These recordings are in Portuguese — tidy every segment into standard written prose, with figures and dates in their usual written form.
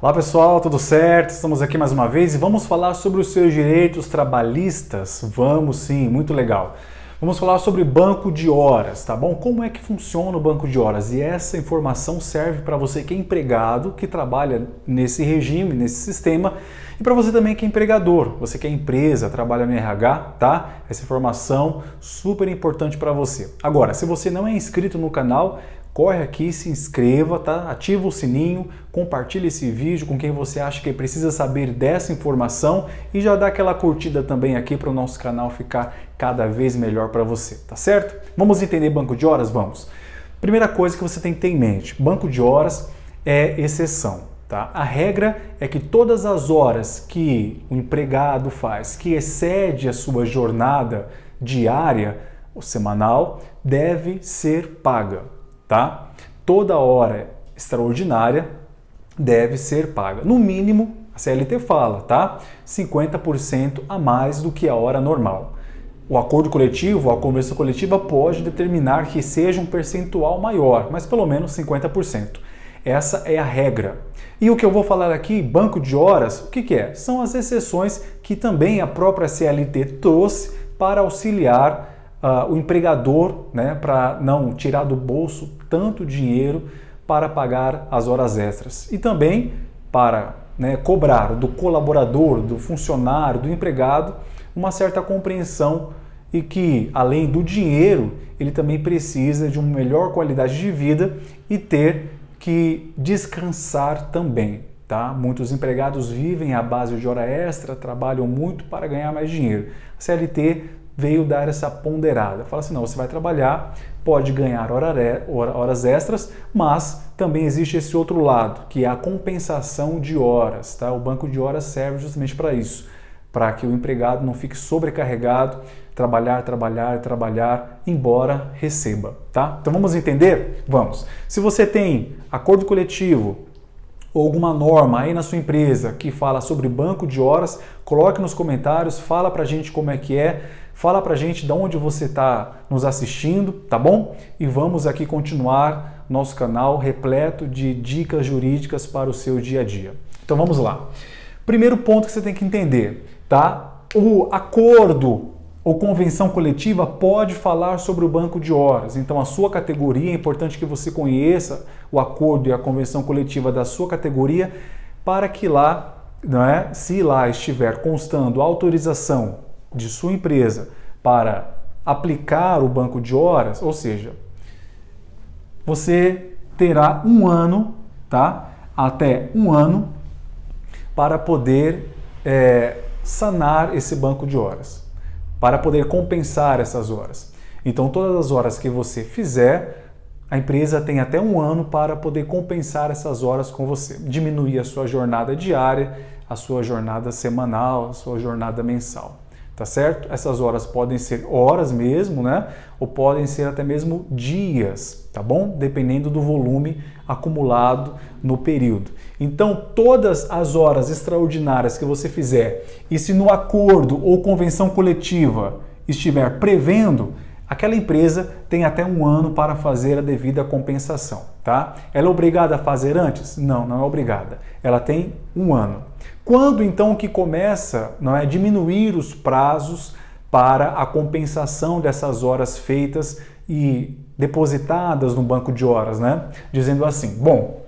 Olá pessoal, tudo certo? Estamos aqui mais uma vez e vamos falar sobre os seus direitos trabalhistas? Vamos sim, muito legal. Vamos falar sobre banco de horas, tá bom? Como é que funciona o banco de horas? E essa informação serve para você que é empregado, que trabalha nesse regime, nesse sistema, e para você também que é empregador, você que é empresa, trabalha no RH, tá? Essa informação super importante para você. Agora, se você não é inscrito no canal, corre aqui, se inscreva, tá? Ativa o sininho, compartilhe esse vídeo com quem você acha que precisa saber dessa informação e já dá aquela curtida também aqui para o nosso canal ficar cada vez melhor para você, tá certo? Vamos entender banco de horas? Vamos! Primeira coisa que você tem que ter em mente, banco de horas é exceção, tá? A regra é que todas as horas que o empregado faz, que excede a sua jornada diária ou semanal, deve ser paga. Tá? Toda hora extraordinária deve ser paga. No mínimo, a CLT fala, tá? 50% a mais do que a hora normal. O acordo coletivo, a convenção coletiva pode determinar que seja um percentual maior, mas pelo menos 50%. Essa é a regra. E o que eu vou falar aqui, banco de horas, o que é? São as exceções que também a própria CLT trouxe para auxiliar o empregador, né, para não tirar do bolso tanto dinheiro para pagar as horas extras e também para, né, cobrar do colaborador, do funcionário, do empregado uma certa compreensão e que, além do dinheiro, ele também precisa de uma melhor qualidade de vida e ter que descansar também. Tá? Muitos empregados vivem à base de hora extra, trabalham muito para ganhar mais dinheiro. A CLT veio dar essa ponderada. Fala assim, não, você vai trabalhar, pode ganhar horas extras, mas também existe esse outro lado, que é a compensação de horas. Tá? O banco de horas serve justamente para isso, para que o empregado não fique sobrecarregado, trabalhar, embora receba. Tá? Então vamos entender? Vamos. Se você tem acordo coletivo, ou alguma norma aí na sua empresa que fala sobre banco de horas, coloque nos comentários, fala pra gente como é que é, fala pra gente de onde você está nos assistindo, tá bom? E vamos aqui continuar nosso canal repleto de dicas jurídicas para o seu dia a dia. Então vamos lá. Primeiro ponto que você tem que entender, tá? O acordo ou convenção coletiva pode falar sobre o banco de horas. Então, a sua categoria, é importante que você conheça o acordo e a convenção coletiva da sua categoria para que lá, se lá estiver constando a autorização de sua empresa para aplicar o banco de horas, ou seja, você terá um ano, tá? Até um ano para poder sanar esse banco de horas, para poder compensar essas horas. Então, todas as horas que você fizer, a empresa tem até um ano para poder compensar essas horas com você. Diminuir a sua jornada diária, a sua jornada semanal, a sua jornada mensal. Tá certo? Essas horas podem ser horas mesmo, né? Ou podem ser até mesmo dias, tá bom? Dependendo do volume acumulado no período. Então, todas as horas extraordinárias que você fizer, e se no acordo ou convenção coletiva estiver prevendo, aquela empresa tem até um ano para fazer a devida compensação, tá? Ela é obrigada a fazer antes? Não, não é obrigada. Ela tem um ano. Quando então que começa a diminuir os prazos para a compensação dessas horas feitas e depositadas no banco de horas, né? Dizendo assim, bom,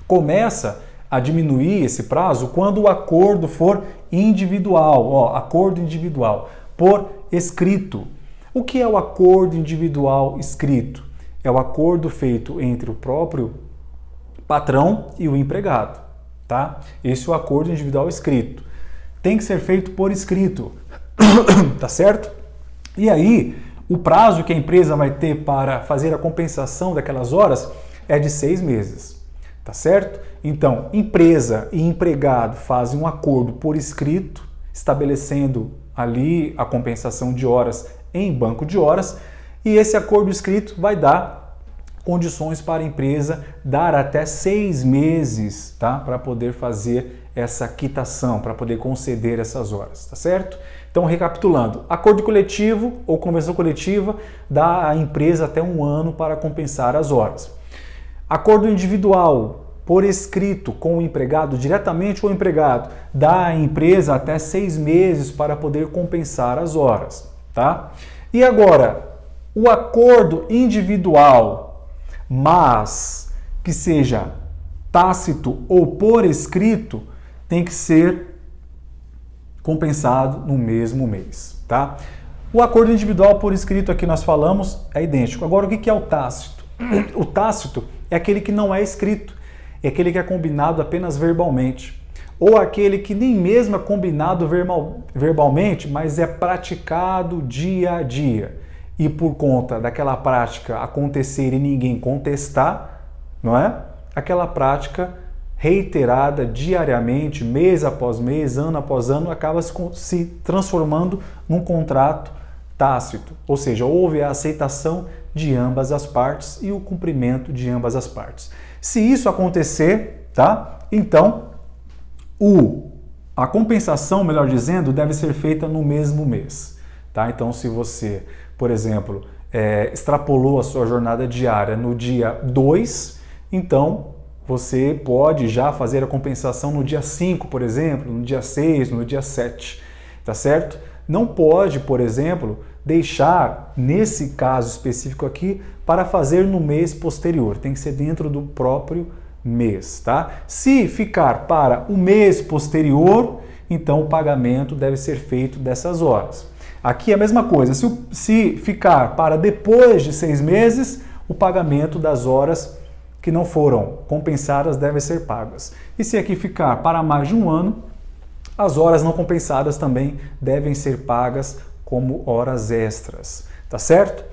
começa a diminuir esse prazo quando o acordo for individual, acordo individual, por escrito. O que é o acordo individual escrito? É o acordo feito entre o próprio patrão e o empregado, tá? Esse é o acordo individual escrito. Tem que ser feito por escrito, tá certo? E aí, o prazo que a empresa vai ter para fazer a compensação daquelas horas é de 6 meses, tá certo? Então, empresa e empregado fazem um acordo por escrito, estabelecendo ali a compensação de horas em banco de horas, e esse acordo escrito vai dar condições para a empresa dar até 6 meses, tá? Para poder fazer essa quitação, para poder conceder essas horas, tá certo? Então, recapitulando, acordo coletivo ou convenção coletiva dá à empresa até um ano para compensar as horas. Acordo individual por escrito com o empregado, diretamente com o empregado, dá à empresa até 6 meses para poder compensar as horas, tá? E agora, o acordo individual, mas que seja tácito ou por escrito, tem que ser compensado no mesmo mês, tá? O acordo individual por escrito aqui nós falamos é idêntico. Agora, o que é o tácito? O tácito é aquele que não é escrito, é aquele que é combinado apenas verbalmente, ou aquele que nem mesmo é combinado verbalmente, mas é praticado dia a dia. E por conta daquela prática acontecer e ninguém contestar, não é? Aquela prática reiterada diariamente, mês após mês, ano após ano, acaba se transformando num contrato tácito. Ou seja, houve a aceitação de ambas as partes e o cumprimento de ambas as partes. Se isso acontecer, tá? Então, a compensação, melhor dizendo, deve ser feita no mesmo mês, tá? Então, se você, por exemplo, extrapolou a sua jornada diária no dia 2, então você pode já fazer a compensação no dia 5, por exemplo, no dia 6, no dia 7, tá certo? Não pode, por exemplo, deixar, nesse caso específico aqui, para fazer no mês posterior. Tem que ser dentro do próprio mês, tá? Se ficar para o mês posterior, então o pagamento deve ser feito dessas horas. Aqui é a mesma coisa. Se ficar para depois de 6 meses, o pagamento das horas que não foram compensadas devem ser pagas. E se aqui ficar para mais de um ano, as horas não compensadas também devem ser pagas como horas extras, tá certo?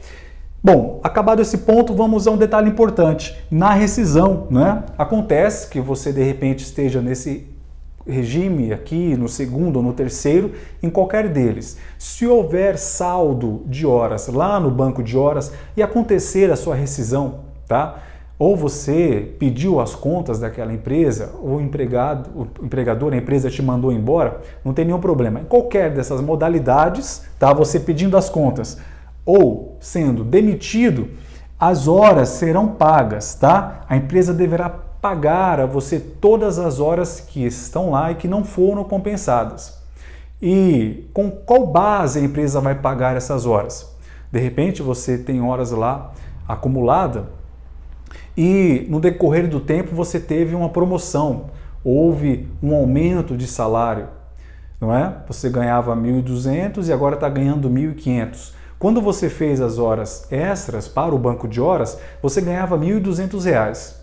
Bom, acabado esse ponto, vamos a um detalhe importante. Na rescisão, né? Acontece que você de repente esteja nesse regime aqui, no segundo ou no terceiro, em qualquer deles. Se houver saldo de horas lá no banco de horas e acontecer a sua rescisão, tá? Ou você pediu as contas daquela empresa, ou o empregador, a empresa te mandou embora, não tem nenhum problema. Em qualquer dessas modalidades, tá? Você pedindo as contas ou sendo demitido, as horas serão pagas, tá? A empresa deverá pagar a você todas as horas que estão lá e que não foram compensadas. E com qual base a empresa vai pagar essas horas? De repente você tem horas lá acumuladas, e no decorrer do tempo você teve uma promoção, houve um aumento de salário, não é? Você ganhava 1.200 e agora está ganhando 1.500. Quando você fez as horas extras para o banco de horas, você ganhava R$1.200.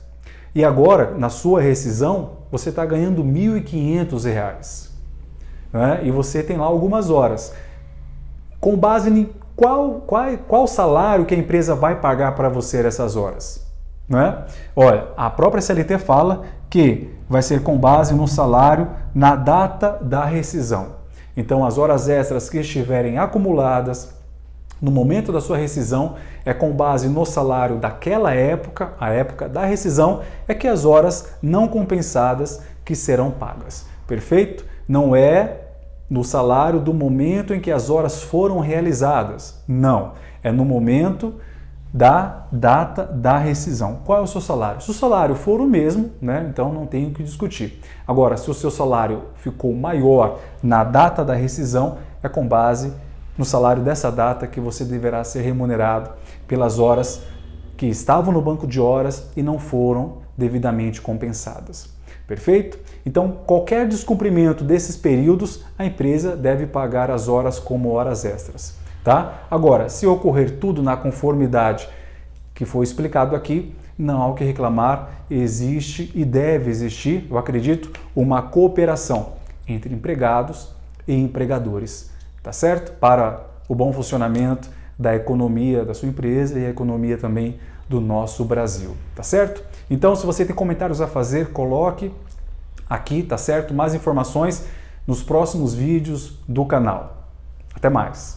E agora, na sua rescisão, você está ganhando R$1.500. Não é? E você tem lá algumas horas. Com base em qual salário que a empresa vai pagar para você essas horas? Não é? Olha, a própria CLT fala que vai ser com base no salário na data da rescisão. Então, as horas extras que estiverem acumuladas no momento da sua rescisão é com base no salário daquela época, a época da rescisão, é que as horas não compensadas que serão pagas. Perfeito? Não é no salário do momento em que as horas foram realizadas. Não. É no momento da data da rescisão. Qual é o seu salário? Se o salário for o mesmo, né, então não tem o que discutir. Agora, se o seu salário ficou maior na data da rescisão, é com base no salário dessa data que você deverá ser remunerado pelas horas que estavam no banco de horas e não foram devidamente compensadas. Perfeito? Então, qualquer descumprimento desses períodos, a empresa deve pagar as horas como horas extras. Tá? Agora, se ocorrer tudo na conformidade que foi explicado aqui, não há o que reclamar, existe e deve existir, eu acredito, uma cooperação entre empregados e empregadores, tá certo? Para o bom funcionamento da economia da sua empresa e a economia também do nosso Brasil, tá certo? Então, se você tem comentários a fazer, coloque aqui, tá certo? Mais informações nos próximos vídeos do canal. Até mais!